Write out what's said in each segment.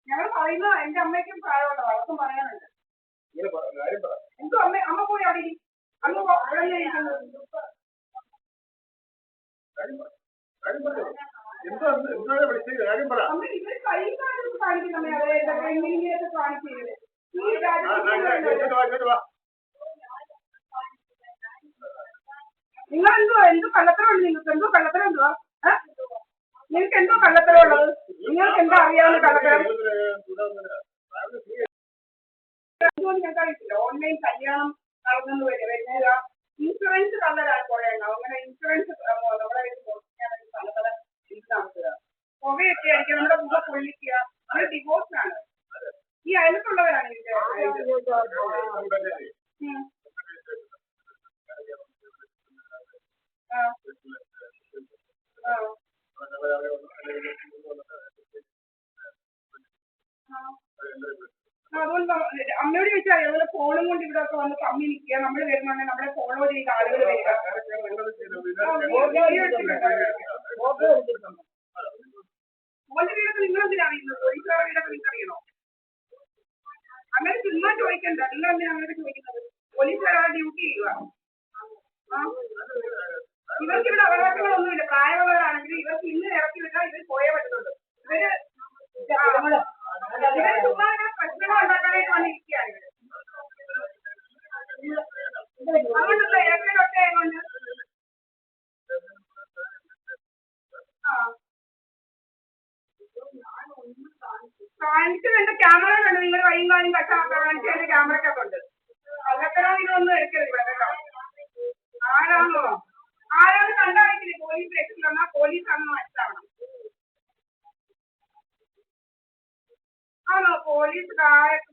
ഞങ്ങൾ പറയുന്നത് എന്റെ അമ്മയ്ക്കും പ്രായമുള്ള അവർക്കും പറയാനുണ്ട്. എന്തോ അമ്മ പോയി അവിടെ അമ്മ അമ്മ ഇവർ കൈ കാണിക്കുന്നമ്മേ അതായത് ഇങ്ങനെയൊക്കെ കാണിക്കുന്നത് നിങ്ങൾ എന്തോ കള്ളത്തരമുണ്ട്. നിങ്ങൾക്ക് എന്തോ കള്ളത്തരം എന്തുവാ? നിങ്ങൾക്ക് എന്തോ കള്ളത്തരം ഉള്ളത്? നിങ്ങൾക്ക് എന്താ അറിയാവുന്ന കള്ളത്തരം? ഞങ്ങൾക്ക് അറിയത്തില്ല. ഓൺലൈൻ കല്യാണം നടന്നു വരുന്ന ഇൻഷുറൻസ് കള്ളതാണ് കുറെ എണ്ണം. അങ്ങനെ ഇൻഷുറൻസ് നമ്മുടെ പല പല ഇത് നടത്തുക, പുകയൊക്കെ അടിക്കുക, നമ്മുടെ മുഖം പൊള്ളിക്കുക, അത് ഡിവോഴ്സാണ്. ഈ അയലത്തുള്ളവരാണ് ഇതിന്റെ അതുകൊണ്ട് അമ്മയോട് ചോദിച്ചാൽ അതുപോലെ ഫോണും കൊണ്ട് ഇവിടെ ഒക്കെ വന്ന് കമ്മി നിൽക്കുക, നമ്മൾ വരുന്നുണ്ടെങ്കിൽ നമ്മളെ ഫോളോ ചെയ്ത ആളുകൾ വരിക. മോന്റെ വീടൊക്കെ നിങ്ങളെന്തിനാ അറിയുന്നത്? പോലീസുകാരുടെ വീടൊക്കെ നിങ്ങൾക്ക് അറിയണോ? അങ്ങനെ ചുമ്മാ ചോദിക്കണ്ട. നിങ്ങൾ എന്തിനാ അങ്ങനെ ചോദിക്കുന്നത്? പോലീസുകാരുടെ ഡ്യൂട്ടി ചെയ്യുക. ഇവർക്ക് ഇവിടെ അവകാശങ്ങളൊന്നുമില്ല. പ്രായമുള്ളവരാണെങ്കിൽ ഇവർക്ക് ഇന്ന് ഇറക്കി വിട്ടാൽ ഇവർ പോയേ പറ്റുന്നുള്ളൂ. ഇവര് ചുമ്മാ പ്രശ്നങ്ങൾ ഉണ്ടാക്കാനായിട്ട് വന്നിരിക്കുകയാണ് ഇവര്. അതുകൊണ്ടല്ല ഏക്കറൊക്കെ കൊണ്ട് കാണിച്ചു. എന്റെ ക്യാമറ കണ്ട് നിങ്ങൾ കൈയും കാലും കട്ടാക്കാൻ കാണിച്ച് എന്റെ ക്യാമറയ്ക്കൊക്കെ ഉണ്ട്. കള്ളത്തരം ഇതൊന്നും എടുക്കരുത് ഇവിടെ കേട്ടോ. ആരാണോ ആരാണ് കണ്ടറിയില്ലേ? പോലീസ് രക്ഷയിൽ വന്നാൽ പോലീസാണെന്ന് മനസ്സിലാവണം. ആണോ പോലീസ്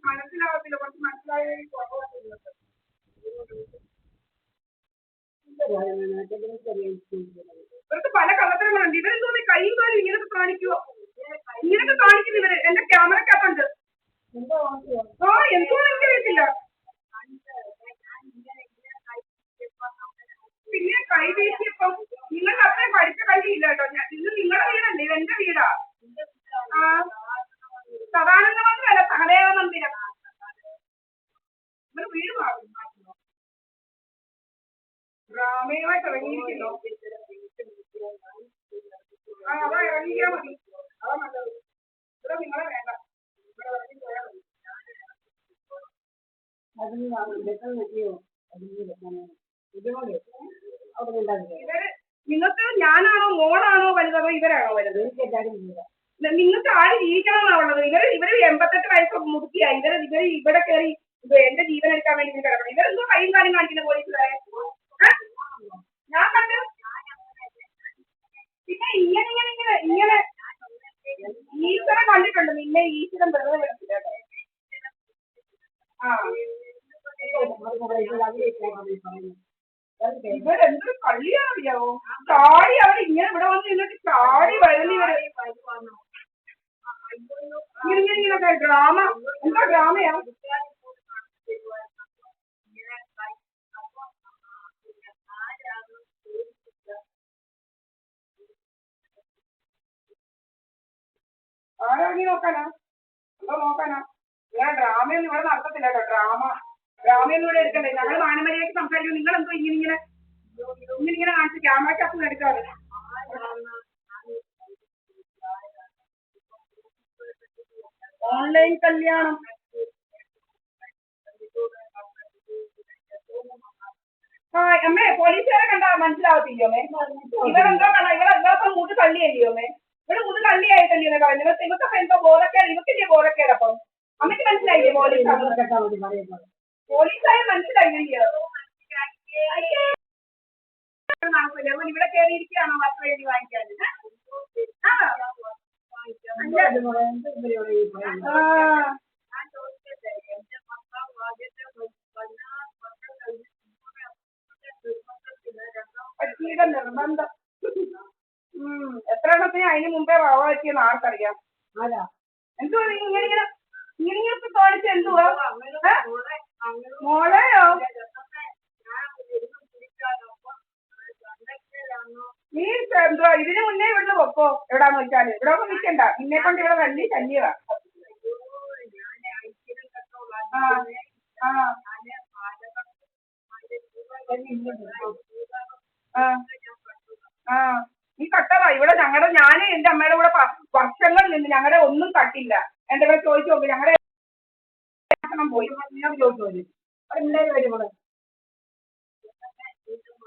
മനസ്സിലാവത്തില്ല. കുറച്ച് മനസ്സിലായ ഇവർക്ക് പല കള്ളത്തരങ്ങളുണ്ട്. ഇവരെന്തോന്ന് കൈയും കാലും ഇങ്ങനൊക്കെ കാണിക്കുവോ? ഇങ്ങനൊക്കെ കാണിക്കുന്നു ഇവര്. എന്റെ ക്യാമറക്കകത്തുണ്ട്. എന്തോ എനിക്കറിയത്തില്ല. പിന്നെ കൈ വീശിയപ്പം നിങ്ങൾക്ക് അത്രയും പഠിച്ച കഴിയില്ല കേട്ടോ. ഇത് നിങ്ങളുടെ വീടല്ലേ, ഇത് എന്റെ വീടാ. സദാനന്ദ മന്ദിരമല്ല, സഹദേവ മന്ദിരം. ഇവർ വീട് മാറും. രാമയുമായിട്ട് ഇറങ്ങിയിരിക്കുന്നു. അതാ ഇറങ്ങിയാ മതി. അതാ നല്ലത്. ഇവിടെ നിങ്ങളെ വേണ്ട. ഇവിടെ ഇറങ്ങി പോയാൽ മതി. നിങ്ങൾക്ക് ഞാനാണോ മോളാണോ വലുതോ ഇവരാണോ വലുത്? നിങ്ങൾക്ക് ആര് ജീവിക്കണമെന്നാ ഉള്ളത്? ഇവര് 88 വയസ്സ് മുതുക്കിയാ. ഇവര് ഇവിടെ കയറി എന്റെ ജീവൻ എടുക്കാൻ വേണ്ടി കിടക്കണം. ഇവരെന്തോ കൈയും കാര്യം കാണിക്കുന്ന പോലീസുകാരെ ഞാൻ കണ്ട്. പിന്നെ ഇങ്ങനെ ഇങ്ങനെ ഇങ്ങനെ ഇങ്ങനെ ഈശ്വരൻ കണ്ടിട്ടുണ്ട്, നിന്നെ ഈശ്വരൻ വെറുതെ വിടത്തില്ല കേട്ടോ. ആ ഇവരെന്തൊരു കളിയാണെന്നറിയാവോ, ചാടി അവർ ഇങ്ങനെ ഇവിടെ വന്ന് നിന്നിട്ട് ചാടി വരുന്ന ഇവര് ഇങ്ങനെ ഇങ്ങനെ ഇങ്ങനൊക്കെ ഡ്രാമ. എന്താ ഡ്രാമയാ? ആരാണെങ്കി നോക്കാനാ, എന്തോ നോക്കാനാ? ഞാൻ ഡ്രാമയൊന്നും ഇവിടെ നടത്തത്തില്ല കേട്ടോ. ഡ്രാമയൊന്നും ഇവിടെ എടുക്കണ്ടേ. ഞങ്ങൾ മാനമര്യാദയ്ക്ക് സംസാരിക്കും. നിങ്ങൾ എന്തോ ഇങ്ങനെ ഇങ്ങനെ ഇങ്ങനെ ഇങ്ങനെ കാണിച്ച് ക്യാമറയ്ക്കകത്ത് എടുക്കാറ്. ഓൺലൈൻ കല്യാണം. ആ അമ്മേ, പോലീസുകാരെ കണ്ടാ മനസ്സിലാവത്തില്ലയോ അമ്മേ? ഇവരെന്തോ കാണാം, ഇവരെന്തോ മുത് കള്ളിയല്ലയോ അമ്മേ? ഇവിടെ മുത് കള്ളിയായിട്ടല്ലയോ കളഞ്ഞത്? ഇവർക്ക് എന്തോ ബോധക്കേട്, ഇവക്കില്ലേ ബോധക്കേട്? അപ്പം അമ്മയ്ക്ക് മനസ്സിലായില്ലേ പോലീസായ മനസ്സിലായില്ലയോ? ഇവിടെ കയറിയിരിക്കുകയാണോ വസ്ത്രം എഴുതി വാങ്ങിക്കാൻ? പറ്റിയുടെ നിർബന്ധം. എത്ര എണ്ണത്തിന് അതിന് മുമ്പേ വക പറ്റിയെന്ന് ആർക്കറിയാം. എന്തുവാ ഇങ്ങനെ ഇങ്ങനെ ഇങ്ങനെ കാണിച്ച എന്തുവാ മോളെയോ? നീ എന്തുവാ ഇതിന് മുന്നേ ഇവിടുന്ന് പൊക്കോ. എവിടാന്ന് വെച്ചാല് ഇവിടെ ഒന്നും നിൽക്കണ്ട, നിന്നെ കൊണ്ട് ഇവിടെ വലിയ ശല്യവാ. ആ ആ ആ നീ കട്ടതാ. ഇവിടെ ഞങ്ങളുടെ ഞാന് എന്റെ അമ്മയുടെ കൂടെ വർഷങ്ങൾ നിന്ന് ഞങ്ങളുടെ ഒന്നും കട്ടില്ല. എന്റെ ഇവിടെ ചോദിച്ചു നോക്ക്, ഞങ്ങളുടെ പോയി ചോദിച്ചു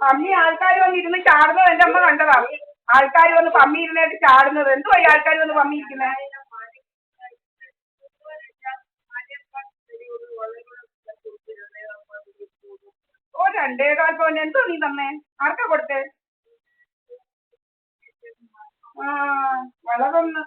പമ്മി ആൾക്കാർ വന്ന് ഇരുന്ന് ചാടുന്നത് എന്റെ അമ്മ കണ്ടതാ. ആൾക്കാർ വന്ന് പമ്മി ഇരുന്നായിട്ട് ചാടുന്നത്. എന്തുവാ ഈ ആൾക്കാർ വന്ന് പമ്മി ഇരിക്കുന്നത്? ഓ 2.25 പവൻ എന്തോ നീ തന്നേ? ആർക്കാ കൊടുത്തേ? ആ വളർന്ന്